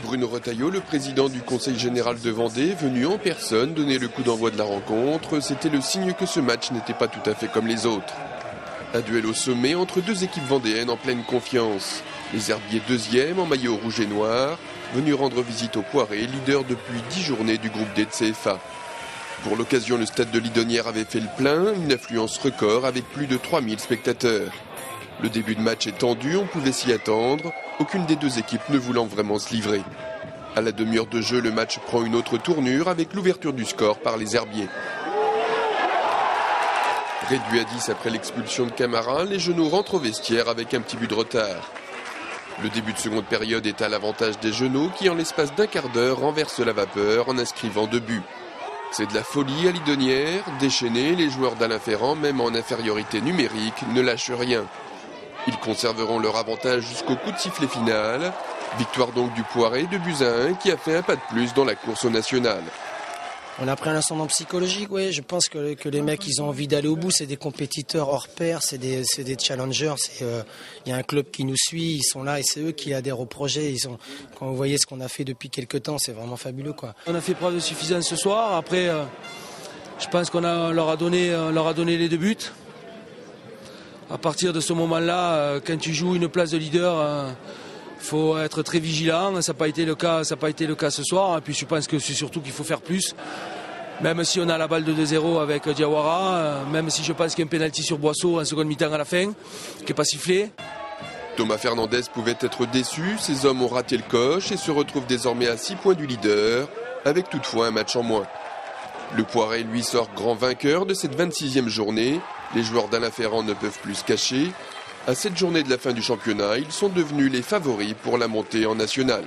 Bruno Retailleau, le président du Conseil général de Vendée, venu en personne donner le coup d'envoi de la rencontre, c'était le signe que ce match n'était pas tout à fait comme les autres. Un duel au sommet entre deux équipes vendéennes en pleine confiance. Les Herbiers deuxième en maillot rouge et noir, venus rendre visite au Poiré, leader depuis 10 journées du groupe D de CFA. Pour l'occasion, le stade de Lidonnière avait fait le plein, une affluence record avec plus de 3000 spectateurs. Le début de match est tendu, on pouvait s'y attendre, aucune des deux équipes ne voulant vraiment se livrer. À la demi-heure de jeu, le match prend une autre tournure avec l'ouverture du score par les Herbiers. Réduit à 10 après l'expulsion de Camara, les Genoux rentrent au vestiaire avec un petit but de retard. Le début de seconde période est à l'avantage des Genoux qui, en l'espace d'un quart d'heure, renversent la vapeur en inscrivant 2 buts. C'est de la folie à Lidonnière, déchaînés, les joueurs d'Alain Ferrand, même en infériorité numérique, ne lâchent rien. Ils conserveront leur avantage jusqu'au coup de sifflet final. Victoire donc du Poiré de Buzyn qui a fait un pas de plus dans la course au national. On a pris un ascendant psychologique, oui. Je pense que les mecs, ils ont envie d'aller au bout. C'est des compétiteurs hors pair, c'est des challengers. Il y a un club qui nous suit, ils sont là et c'est eux qui adhèrent au projet. Quand vous voyez ce qu'on a fait depuis quelques temps, c'est vraiment fabuleux, quoi. On a fait preuve de suffisance ce soir. Après, je pense qu'on leur a donné les 2 buts. À partir de ce moment-là, quand tu joues une place de leader, faut être très vigilant. Ça n'a pas été le cas ce soir. Et puis je pense que c'est surtout qu'il faut faire plus. Même si on a la balle de 2-0 avec Diawara, même si je pense qu'il y a un pénalty sur Boisseau en seconde mi-temps à la fin, qui n'est pas sifflé. Thomas Fernandez pouvait être déçu. Ses hommes ont raté le coche et se retrouvent désormais à 6 points du leader, avec toutefois un match en moins. Le Poiré, lui, sort grand vainqueur de cette 26e journée. Les joueurs d'Alain Ferrand ne peuvent plus se cacher. À cette journée de la fin du championnat, ils sont devenus les favoris pour la montée en nationale.